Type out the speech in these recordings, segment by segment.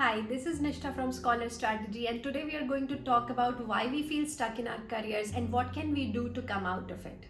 Hi, this is Nistha from Scholar Strategy, and today we are going to talk about why we feel stuck in our careers and what can we do to come out of it.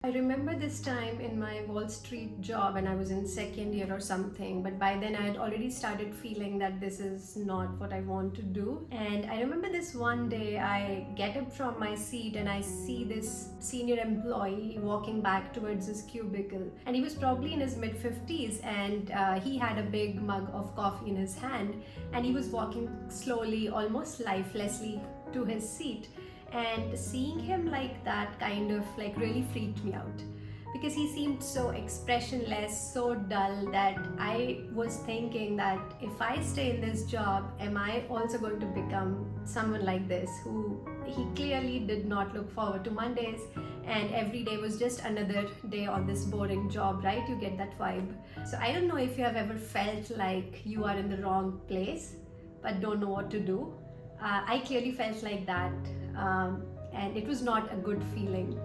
I remember this time in my Wall Street job and I was in second year or something, but by then I had already started feeling that this is not what I want to do. And I remember this one day I get up from my seat and I see this senior employee walking back towards his cubicle. And he was probably in his mid 50s and he had a big mug of coffee in his hand and he was walking slowly, almost lifelessly to his seat. And seeing him like that kind of really freaked me out because he seemed so expressionless, so dull, that I was thinking that if I stay in this job, am I also going to become someone like this, who he clearly did not look forward to Mondays, and every day was just another day on this boring job, right? You get that vibe. So I don't know if you have ever felt like you are in the wrong place but don't know what to do. I clearly felt like that, and it was not a good feeling.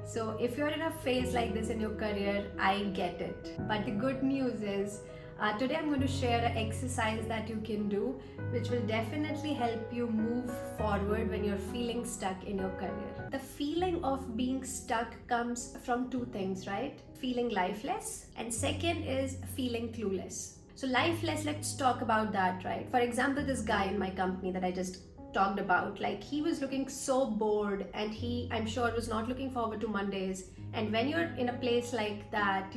So if you're in a phase like this in your career, I get it. But the good news is, today I'm going to share an exercise that you can do, which will definitely help you move forward when you're feeling stuck in your career. The feeling of being stuck comes from two things, right? Feeling lifeless, and second is feeling clueless. So lifeless, let's talk about that, right? For example, this guy in my company that I just talked about, like, he was looking so bored and I'm sure was not looking forward to Mondays. And when you're in a place like that,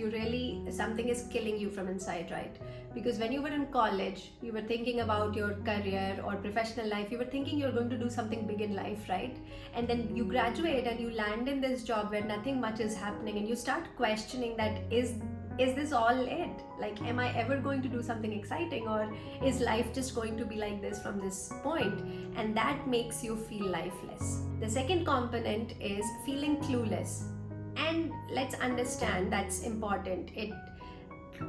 something is killing you from inside, right? Because when you were in college, you were thinking about your career or professional life, you were thinking you're going to do something big in life, right? And then you graduate and you land in this job where nothing much is happening, and you start questioning that is this all it? Like, am I ever going to do something exciting, or is life just going to be like this from this point? And that makes you feel lifeless. The second component is feeling clueless. And let's understand that's important.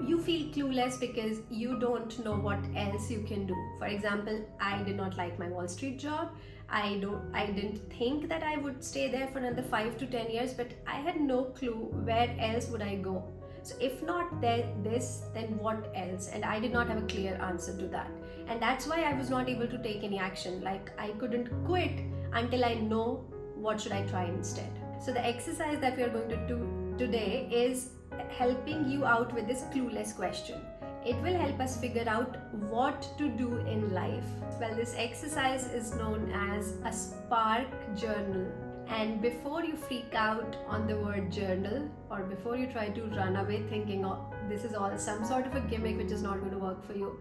You feel clueless because you don't know what else you can do. For example, I did not like my Wall Street job. I didn't think that I would stay there for another 5 to 10 years, but I had no clue where else would I go. So if not this, then what else? And I did not have a clear answer to that. And that's why I was not able to take any action. Like, I couldn't quit until I know what should I try instead. So the exercise that we are going to do today is helping you out with this clueless question. It will help us figure out what to do in life. Well, this exercise is known as a spark journal. And before you freak out on the word journal, or before you try to run away thinking, oh, this is all some sort of a gimmick which is not going to work for you,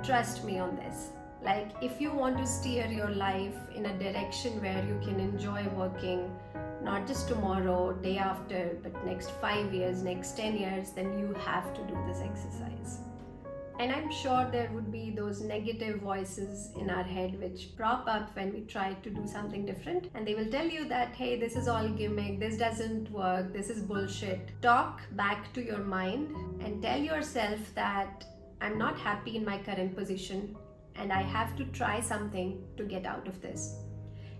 trust me on this. Like, if you want to steer your life in a direction where you can enjoy working, not just tomorrow, day after, but next 5 years, next 10 years, then you have to do this exercise. And I'm sure there would be those negative voices in our head which prop up when we try to do something different. And they will tell you that, hey, this is all gimmick, this doesn't work, this is bullshit. Talk back to your mind and tell yourself that I'm not happy in my current position and I have to try something to get out of this.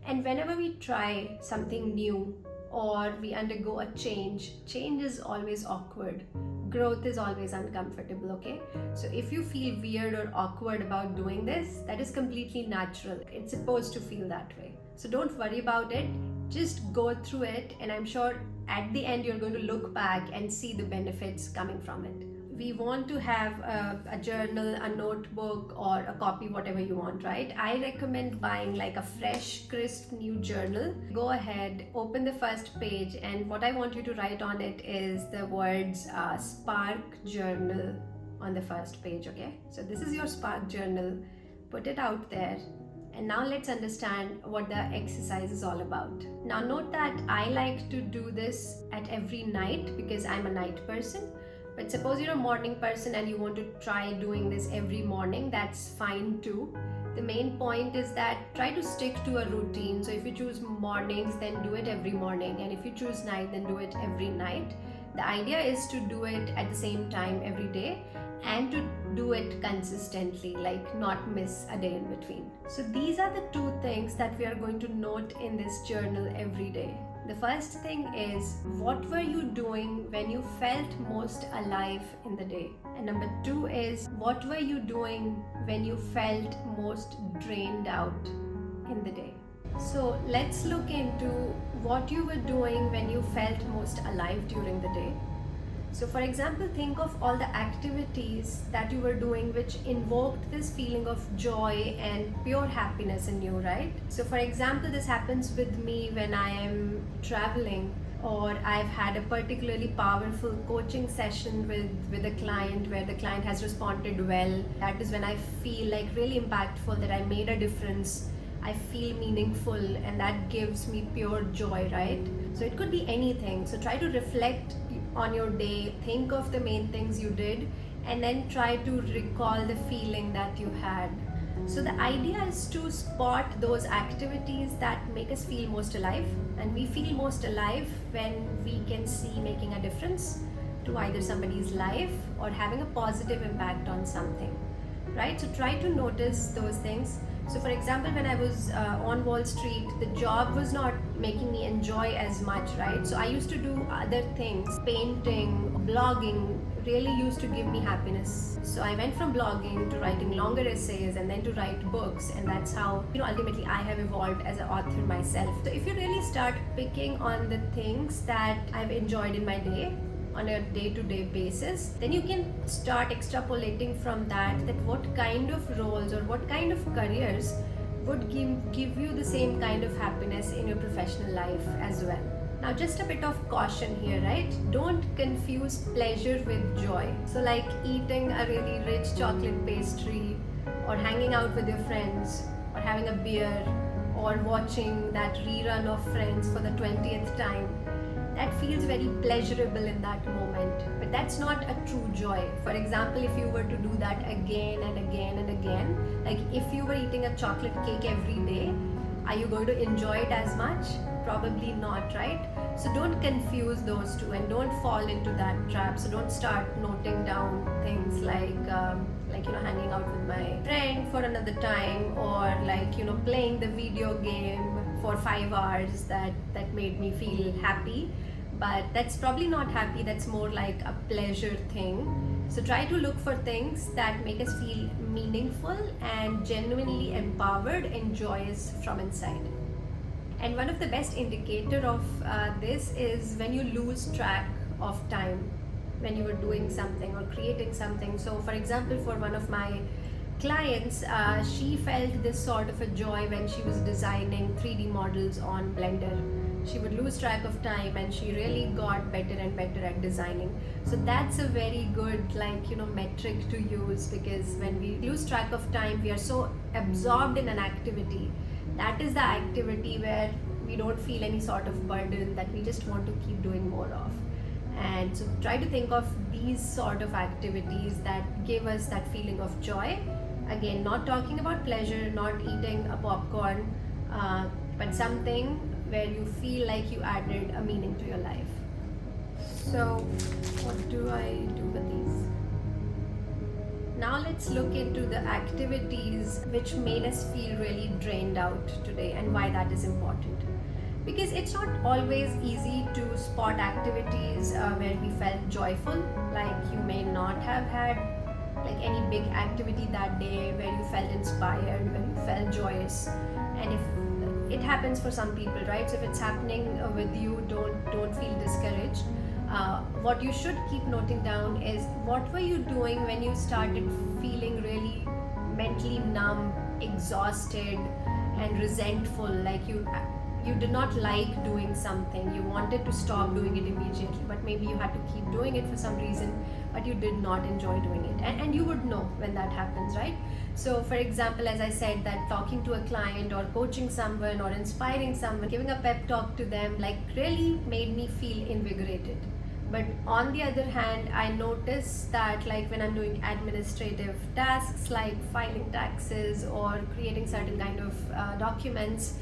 And whenever we try something new or we undergo a change is always awkward. Growth is always uncomfortable, okay? So if you feel weird or awkward about doing this, that is completely natural. It's supposed to feel that way. So don't worry about it. Just go through it, and I'm sure at the end you're going to look back and see the benefits coming from it. We want to have a journal, a notebook, or a copy, whatever you want, right? I recommend buying like a fresh, crisp new journal. Go ahead, open the first page, and what I want you to write on it is the words Spark Journal on the first page, okay? So this is your Spark Journal. Put it out there. And now let's understand what the exercise is all about. Now note that I like to do this at every night because I'm a night person. But suppose you're a morning person and you want to try doing this every morning, that's fine too. The main point is that try to stick to a routine. So if you choose mornings, then do it every morning. And if you choose night, then do it every night. The idea is to do it at the same time every day and to do it consistently, like not miss a day in between. So these are the two things that we are going to note in this journal every day. The first thing is, what were you doing when you felt most alive in the day? And number two is, what were you doing when you felt most drained out in the day? So let's look into what you were doing when you felt most alive during the day. So, for example, think of all the activities that you were doing which invoked this feeling of joy and pure happiness in you, right? So, for example, this happens with me when I am traveling, or I've had a particularly powerful coaching session with a client where the client has responded well. That is when I feel like really impactful, that I made a difference. I feel meaningful, and that gives me pure joy, right? So it could be anything. So try to reflect on your day, think of the main things you did, and then try to recall the feeling that you had. So the idea is to spot those activities that make us feel most alive, and we feel most alive when we can see making a difference to either somebody's life or having a positive impact on something, right? So try to notice those things. So for example, when I was on Wall Street, the job was not making me enjoy as much, right? So I used to do other things. Painting, blogging really used to give me happiness. So I went from blogging to writing longer essays and then to write books, and that's how, ultimately I have evolved as an author myself. So if you really start picking on the things that I've enjoyed in my day, on a day-to-day basis, then you can start extrapolating from that what kind of roles or what kind of careers would give you the same kind of happiness in your professional life as well. Now, just a bit of caution here, right? Don't confuse pleasure with joy. So like eating a really rich chocolate pastry, or hanging out with your friends, or having a beer, or watching that rerun of Friends for the 20th time, that feels very pleasurable in that moment, but that's not a true joy. For example, if you were to do that again and again and again, like if you were eating a chocolate cake every day, are you going to enjoy it as much? Probably not, right? So don't confuse those two, and don't fall into that trap. So don't start noting down things like hanging out with my friend for another time, or playing the video game for 5 hours that made me feel happy. But that's probably not happy, that's more like a pleasure thing. So try to look for things that make us feel meaningful and genuinely empowered and joyous from inside. And one of the best indicator of this is when you lose track of time when you were doing something or creating something. So for example, for one of my clients, she felt this sort of a joy when she was designing 3D models on Blender. She would lose track of time, and she really got better and better at designing. So that's a very good metric to use, because when we lose track of time, we are so absorbed in an activity. That is the activity where we don't feel any sort of burden, that we just want to keep doing more of. And so try to think of these sort of activities that give us that feeling of joy. Again, not talking about pleasure, not eating a popcorn, but something where you feel like you added a meaning to your life. So what do I do with these? Now let's look into the activities which made us feel really drained out today, and why that is important. Because it's not always easy to spot activities where we felt joyful. Like you may not have had any big activity that day where you felt inspired, where you felt joyous. And if it happens for some people, right? So if it's happening with you, don't feel discouraged. What you should keep noting down is, what were you doing when you started feeling really mentally numb, exhausted, and resentful? Like you did not like doing something, you wanted to stop doing it immediately, but maybe you had to keep doing it for some reason, but you did not enjoy doing it. And you would know when that happens, right? So for example, as I said, that talking to a client or coaching someone or inspiring someone, giving a pep talk to them, really made me feel invigorated. But on the other hand, I noticed that when I'm doing administrative tasks like filing taxes or creating certain kind of documents,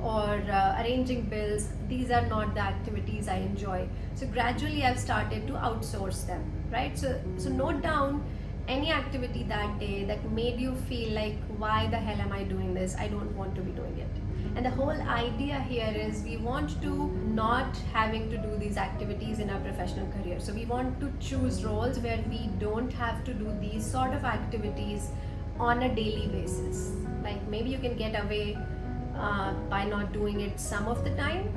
or arranging bills, these are not the activities I enjoy. So gradually I've started to outsource them, right? So note down any activity that day that made you feel like, why the hell am I doing this? I don't want to be doing it. And the whole idea here is we want to not having to do these activities in our professional career. So we want to choose roles where we don't have to do these sort of activities on a daily basis. Like maybe you can get away by not doing it some of the time.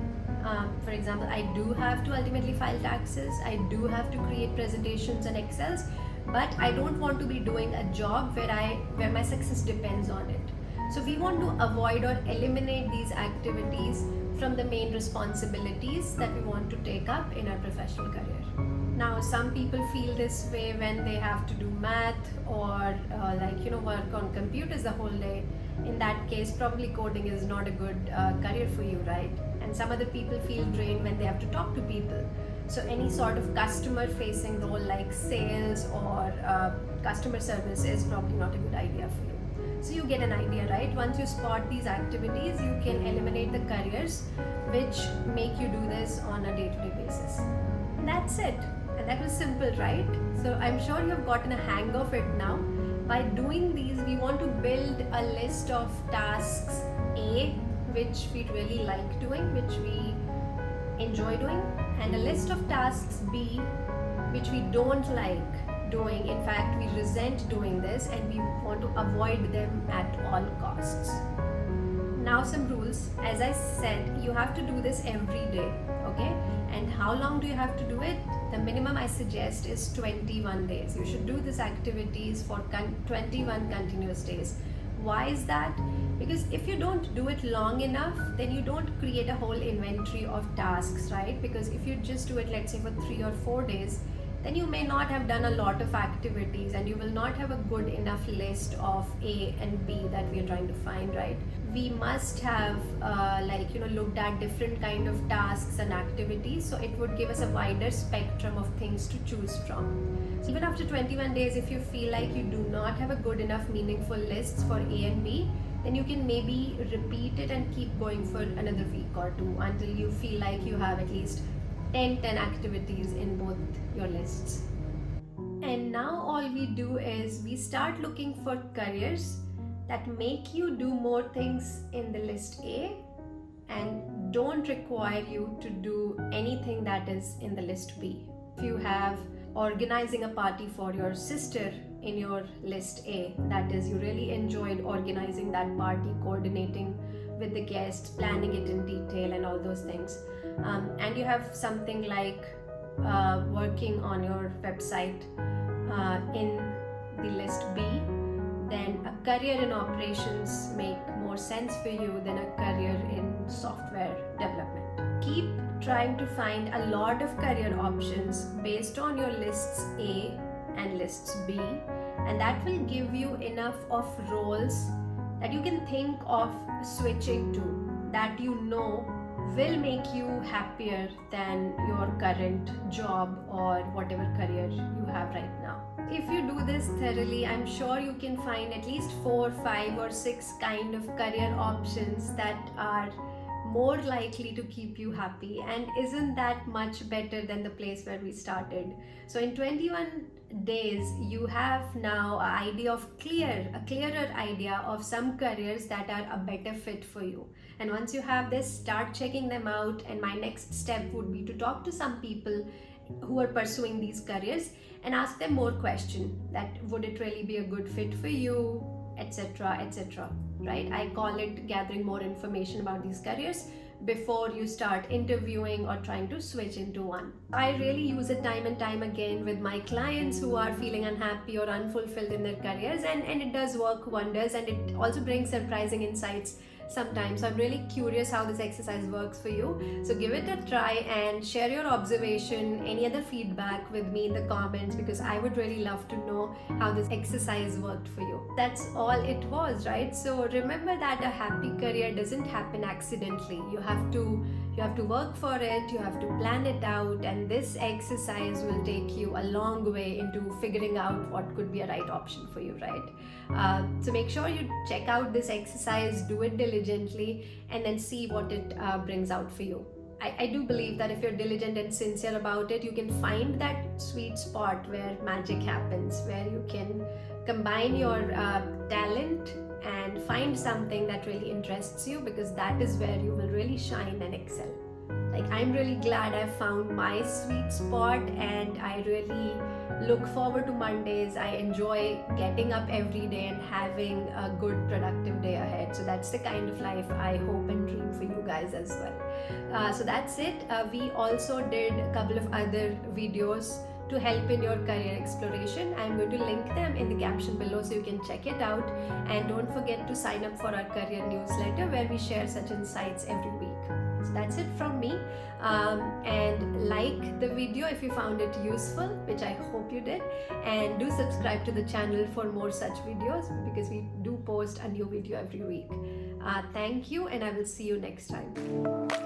For example, I do have to ultimately file taxes, I do have to create presentations and Excels, but I don't want to be doing a job where my success depends on it. So we want to avoid or eliminate these activities from the main responsibilities that we want to take up in our professional career. Now, some people feel this way when they have to do math or work on computers the whole day. In that case, probably coding is not a good career for you, right? And some other people feel drained when they have to talk to people. So any sort of customer facing role like sales or customer service is probably not a good idea for you. So you get an idea, right? Once you spot these activities, you can eliminate the careers which make you do this on a day-to-day basis. And that's it. And that was simple, right? So I'm sure you have gotten a hang of it now. By doing these, we want to build a list of tasks A, which we really like doing, which we enjoy doing, and a list of tasks B, which we don't like doing. In fact, we resent doing this and we want to avoid them at all costs. Now some rules. As I said, you have to do this every day, okay? And how long do you have to do it? The minimum I suggest is 21 days. You should do these activities for 21 continuous days. Why is that? Because if you don't do it long enough, then you don't create a whole inventory of tasks, right? Because if you just do it, let's say for 3 or 4 days, then you may not have done a lot of activities and you will not have a good enough list of A and B that we are trying to find, right? We must have looked at different kind of tasks and activities, so it would give us a wider spectrum of things to choose from. So even after 21 days, if you feel like you do not have a good enough meaningful lists for A and B, then you can maybe repeat it and keep going for another week or two until you feel like you have at least 10 activities in both your lists. And now all we do is we start looking for careers that make you do more things in the list A and don't require you to do anything that is in the list B. If you have organizing a party for your sister in your list A, that is, you really enjoyed organizing that party, coordinating with the guests, planning it in detail and all those things, and you have something like working on your website in the list B, then a career in operations make more sense for you than a career in software development. Keep trying to find a lot of career options based on your lists A and lists B, and that will give you enough of roles that you can think of switching to, that you know will make you happier than your current job or whatever career you have right now. If you do this thoroughly, I'm sure you can find at least 4, 5 or 6 kind of career options that are more likely to keep you happy, and isn't that much better than the place where we started? So in 21 days you have now a clearer idea of some careers that are a better fit for you. And once you have this, start checking them out, and my next step would be to talk to some people who are pursuing these careers and ask them more questions, that would it really be a good fit for you, etc, etc, right? I call it gathering more information about these careers before you start interviewing or trying to switch into one. I really use it time and time again with my clients who are feeling unhappy or unfulfilled in their careers, and it does work wonders, and it also brings surprising insights sometimes. So I'm really curious how this exercise works for you. So give it a try and share your observation, any other feedback with me in the comments, because I would really love to know how this exercise worked for you. That's all it was, right? So remember that a happy career doesn't happen accidentally. You have to work for it, you have to plan it out, and this exercise will take you a long way into figuring out what could be a right option for you, right? So make sure you check out this exercise, do it diligently, and then see what it brings out for you. I do believe that if you're diligent and sincere about it, you can find that sweet spot where magic happens, where you can combine your talent and find something that really interests you, because that is where you will really shine and excel. Like, I'm really glad I found my sweet spot, and I really look forward to Mondays. I enjoy getting up every day and having a good productive day ahead. So that's the kind of life I hope and dream for you guys as well. So that's it. We also did a couple of other videos to help in your career exploration. I'm going to link them in the caption below so you can check it out. And don't forget to sign up for our career newsletter where we share such insights every week. So that's it from me. And like the video if you found it useful, which I hope you did, and do subscribe to the channel for more such videos, because we do post a new video every week. Thank you, and I will see you next time.